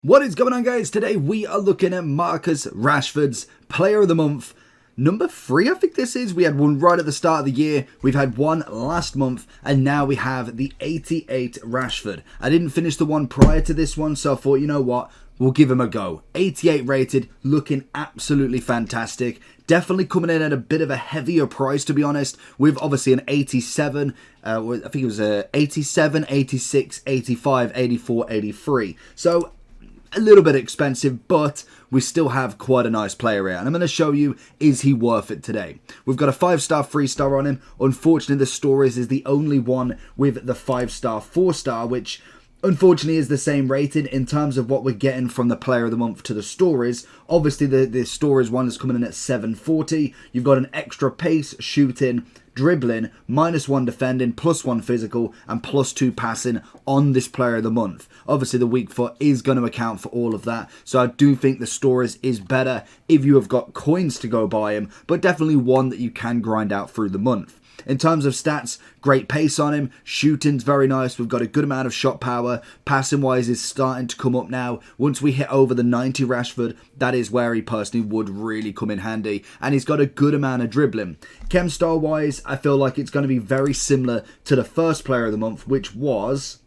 What is going on, guys? Today we are looking at Marcus Rashford's Player of the Month. Number 3, I think this is. We had one right at the start of the year. We've had one last month. And now we have the 88 Rashford. I didn't finish the one prior to this one, so I thought, you know what? We'll give him a go. 88 rated, looking absolutely fantastic. Definitely coming in at a bit of a heavier price, to be honest, with obviously an 87. I think it was a 87, 86, 85, 84, 83. So a little bit expensive, but we still have quite a nice player here. And I'm going to show you, is he worth it today? We've got a 5-star, 3-star on him. Unfortunately, the Stories is the only one with the 5-star, 4-star, which unfortunately is the same rated in terms of what we're getting from the Player of the Month to the Stories. Obviously, the Stories one is coming in at 740. You've got an extra pace, shooting, dribbling, -1 defending, +1 physical, and +2 passing on this Player of the Month. Obviously, the weak foot is going to account for all of that, so I do think the Stories is better if you have got coins to go buy him, but definitely one that you can grind out through the month. In terms of stats, great pace on him, shooting's very nice, we've got a good amount of shot power, passing wise is starting to come up now. Once we hit over the 90 Rashford, that is where he personally would really come in handy, and he's got a good amount of dribbling. Chem star wise, I feel like it's going to be very similar to the first Player of the Month, which was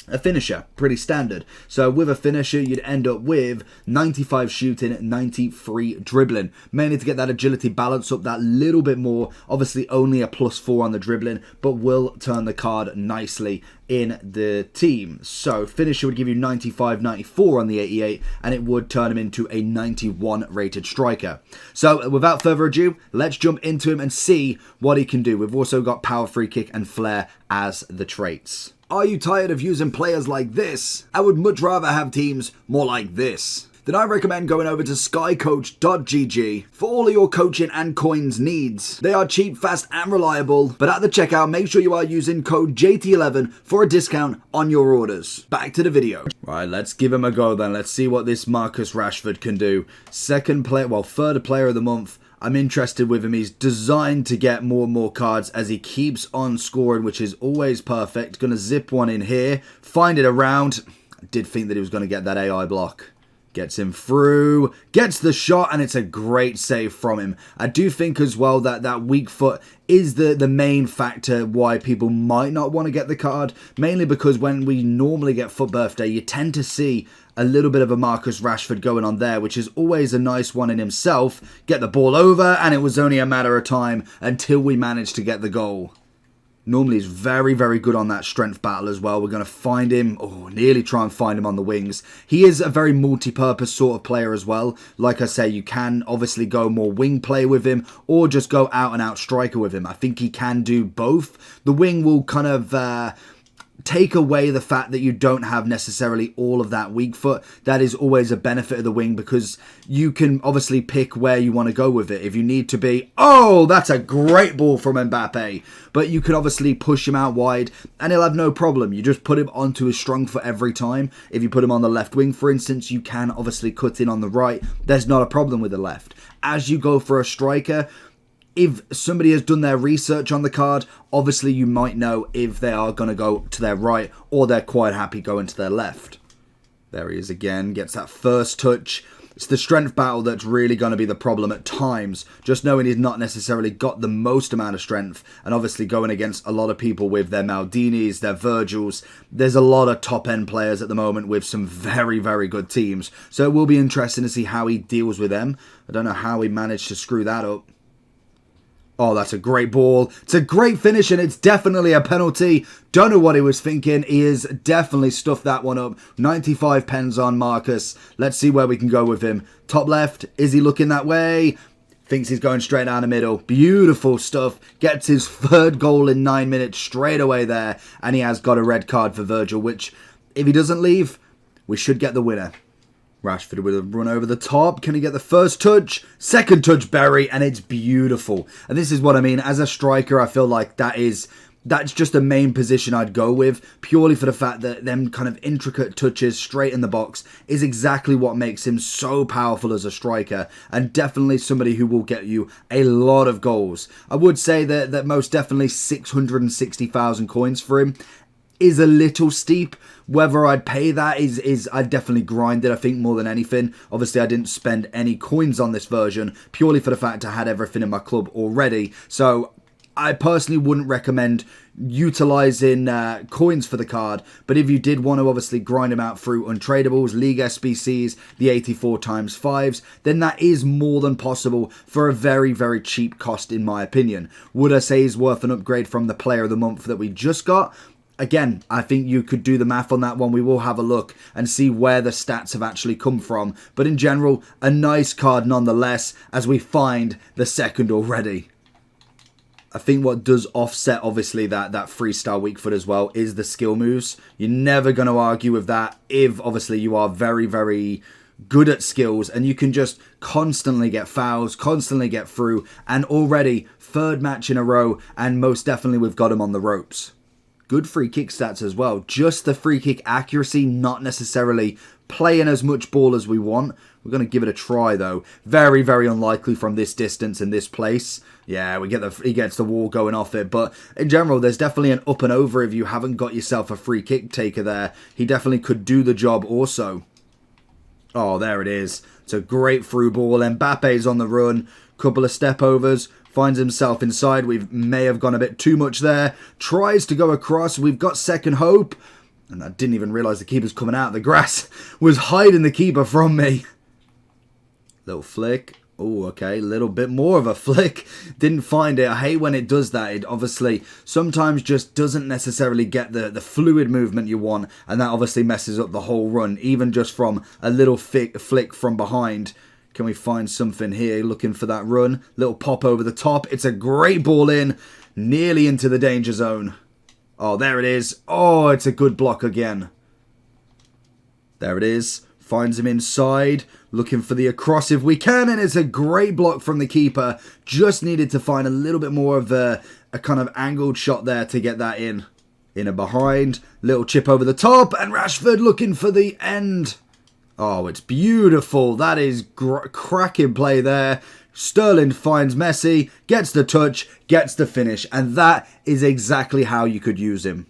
a finisher, pretty standard. So with a finisher, you'd end up with 95 shooting, 93 dribbling. Mainly to get that agility balance up that little bit more. Obviously only a +4 on the dribbling, but will turn the card nicely in the team. So finisher would give you 95, 94 on the 88, and it would turn him into a 91 rated striker. So without further ado, let's jump into him and see what he can do. We've also got power, free kick, and flair as the traits. Are you tired of using players like this? I would much rather have teams more like this. Then I recommend going over to skycoach.gg for all of your coaching and coins needs. They are cheap, fast and reliable, but at the checkout make sure you are using code JT11 for a discount on your orders. Back to the video. Right, let's give him a go then. Let's see what this Marcus Rashford can do. Third player of the month. I'm interested with him. He's designed to get more and more cards as he keeps on scoring, which is always perfect. Going to zip one in here, find it around. I did think that he was going to get that AI block. Gets him through, gets the shot, and it's a great save from him. I do think as well that that weak foot is the main factor why people might not want to get the card. Mainly because when we normally get Foot Birthday, you tend to see a little bit of a Marcus Rashford going on there, which is always a nice one in himself. Get the ball over, and it was only a matter of time until we managed to get the goal. Normally he's very, very good on that strength battle as well. We're going to find him, nearly try and find him on the wings. He is a very multi-purpose sort of player as well. Like I say, you can obviously go more wing play with him or just go out and out striker with him. I think he can do both. The wing will kind of take away the fact that you don't have necessarily all of that weak foot. That is always a benefit of the wing because you can obviously pick where you want to go with it. If you need to be, that's a great ball from Mbappe. But you can obviously push him out wide and he'll have no problem. You just put him onto his strong foot every time. If you put him on the left wing, for instance, you can obviously cut in on the right. There's not a problem with the left. As you go for a striker, if somebody has done their research on the card, obviously you might know if they are going to go to their right or they're quite happy going to their left. There he is again, gets that first touch. It's the strength battle that's really going to be the problem at times. Just knowing he's not necessarily got the most amount of strength and obviously going against a lot of people with their Maldinis, their Virgils. There's a lot of top end players at the moment with some very, very good teams. So it will be interesting to see how he deals with them. I don't know how he managed to screw that up. That's a great ball. It's a great finish and it's definitely a penalty. Don't know what he was thinking. He has definitely stuffed that one up. 95 pens on Marcus. Let's see where we can go with him. Top left. Is he looking that way? Thinks he's going straight down the middle. Beautiful stuff. Gets his third goal in 9 minutes straight away there. And he has got a red card for Virgil, which if he doesn't leave, we should get the winner. Rashford with a run over the top. Can he get the first touch? Second touch, Berry, and it's beautiful. And this is what I mean. As a striker, I feel like that's just the main position I'd go with, purely for the fact that them kind of intricate touches straight in the box is exactly what makes him so powerful as a striker, and definitely somebody who will get you a lot of goals. I would say that most definitely 660,000 coins for him. is a little steep. Whether I'd pay that is I'd definitely grind it, I think, more than anything. Obviously, I didn't spend any coins on this version purely for the fact I had everything in my club already. So I personally wouldn't recommend utilizing coins for the card, but if you did want to obviously grind them out through untradables, league SBCs, the 84 times 5s, then that is more than possible for a very, very cheap cost in my opinion. Would I say is worth an upgrade from the player of the month that we just got? Again, I think you could do the math on that one. We will have a look and see where the stats have actually come from. But in general, a nice card nonetheless, as we find the second already. I think what does offset, obviously, that 3-star weak foot as well is the skill moves. You're never going to argue with that if, obviously, you are very, very good at skills and you can just constantly get fouls, constantly get through, and already third match in a row, and most definitely we've got him on the ropes. Good free kick stats as well. Just the free kick accuracy, not necessarily playing as much ball as we want. We're going to give it a try, though. Very, very unlikely from this distance in this place. Yeah, he gets the wall going off it. But in general, there's definitely an up and over if you haven't got yourself a free kick taker there. He definitely could do the job also. Oh, there it is. It's a great through ball. Mbappe's on the run. Couple of step overs. Finds himself inside. We may have gone a bit too much there. Tries to go across. We've got second hope. And I didn't even realise the keeper's coming out. The grass was hiding the keeper from me. Little flick. Oh, okay. Little bit more of a flick. Didn't find it. I hate when it does that. It obviously sometimes just doesn't necessarily get the fluid movement you want. And that obviously messes up the whole run. Even just from a little flick from behind. Can we find something here? Looking for that run. Little pop over the top. It's a great ball in. Nearly into the danger zone. Oh, there it is. Oh, it's a good block again. There it is. Finds him inside. Looking for the across if we can. And it's a great block from the keeper. Just needed to find a little bit more of a kind of angled shot there to get that in. In and behind. Little chip over the top. And Rashford looking for the end. Oh, it's beautiful. That is cracking play there. Sterling finds Messi, gets the touch, gets the finish, and that is exactly how you could use him.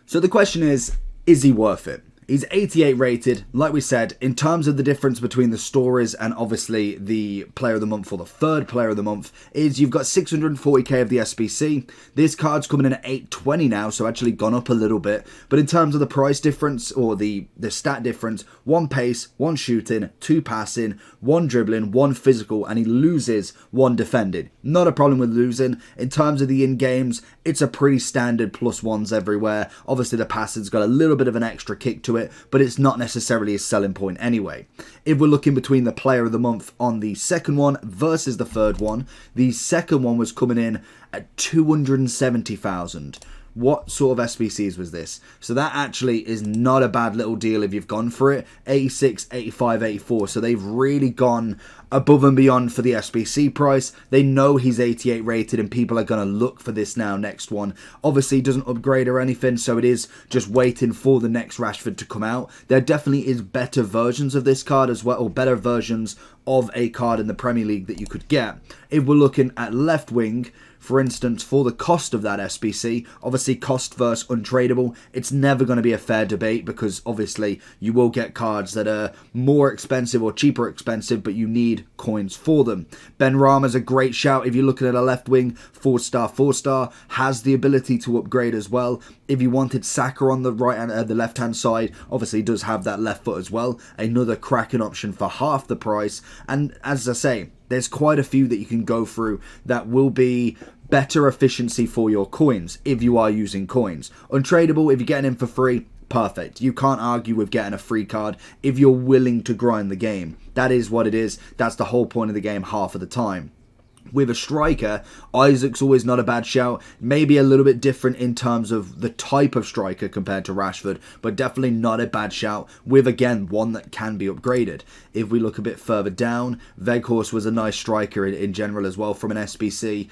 So the question is he worth it? He's 88 rated, like we said, in terms of the difference between the stories and obviously the player of the month or the third player of the month is you've got 640k of the SBC. This card's coming in at 820 now, so actually gone up a little bit. But in terms of the price difference or the stat difference, 1 pace, 1 shooting, 2 passing, 1 dribbling, 1 physical, and he loses 1 defending. Not a problem with losing. In terms of the in-games, it's a pretty standard +1s everywhere. Obviously the passing's got a little bit of an extra kick to it, but it's not necessarily a selling point anyway. If we're looking between the player of the month on the second one versus the third one, the second one was coming in at 270,000. What sort of SBCs was this? So that actually is not a bad little deal if you've gone for it. 86, 85, 84. So they've really gone above and beyond for the SBC price. They know he's 88 rated and people are going to look for this now next one. Obviously, it doesn't upgrade or anything, so it is just waiting for the next Rashford to come out. There definitely is better versions of this card as well, or better versions of a card in the Premier League that you could get. If we're looking at left wing, for instance, for the cost of that SBC, obviously cost versus untradable, it's never going to be a fair debate because obviously you will get cards that are more expensive or cheaper expensive, but you need coins for them. Ben Rama's a great shout if you're looking at a left wing, 4-star, 4-star, has the ability to upgrade as well. If you wanted Saka on the right and the left hand side, obviously he does have that left foot as well. Another cracking option for half the price. And as I say, there's quite a few that you can go through that will be better efficiency for your coins if you are using coins. Untradable, if you're getting in for free, perfect. You can't argue with getting a free card if you're willing to grind the game. That is what it is. That's the whole point of the game half of the time. With a striker, Isaac's always not a bad shout. Maybe a little bit different in terms of the type of striker compared to Rashford, but definitely not a bad shout with, again, one that can be upgraded. If we look a bit further down, Weghorst was a nice striker in general as well from an SBC.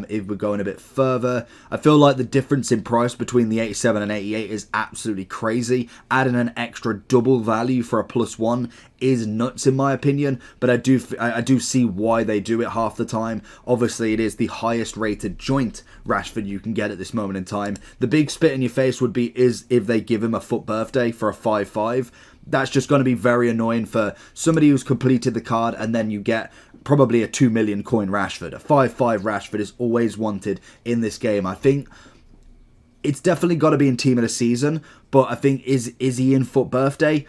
If we're going a bit further, I feel like the difference in price between the 87 and 88 is absolutely crazy. Adding an extra double value for a +1 is nuts in my opinion, but I do see why they do it half the time. time. Obviously, it is the highest rated joint Rashford you can get at this moment in time. The big spit in your face would be if they give him a FUT birthday for a 5-5. That's just going to be very annoying for somebody who's completed the card, and then you get probably a 2 million coin Rashford. A 5-5 Rashford is always wanted in this game. I think it's definitely got to be in team of the season, but I think is he in FUT birthday?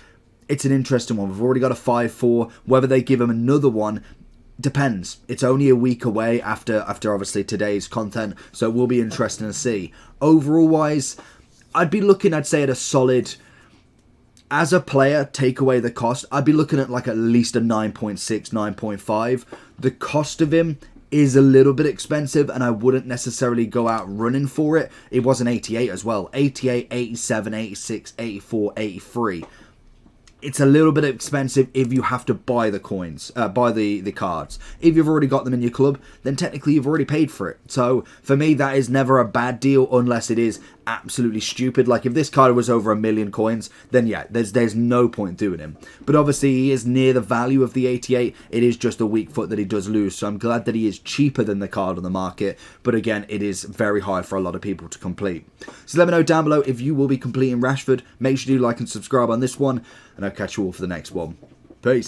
It's an interesting one. We've already got a 5-4. Whether they give him another one depends. It's only a week away after obviously today's content, so it will be interesting to see. Overall wise, I'd say at a solid, as a player, take away the cost, I'd be looking at like at least a 9.6, 9.5. The cost of him is a little bit expensive, and I wouldn't necessarily go out running for it. It was an 88 as well. 88, 87, 86, 84, 83. It's a little bit expensive if you have to buy the coins, buy the cards. If you've already got them in your club, then technically you've already paid for it. So for me, that is never a bad deal unless it is absolutely stupid. Like if this card was over 1 million coins, then yeah, there's no point doing him. But obviously he is near the value of the 88. It is just a weak foot that he does lose. So I'm glad that he is cheaper than the card on the market. But again, it is very high for a lot of people to complete. So let me know down below if you will be completing Rashford. Make sure you like and subscribe on this one, and I'll catch you all for the next one. Peace.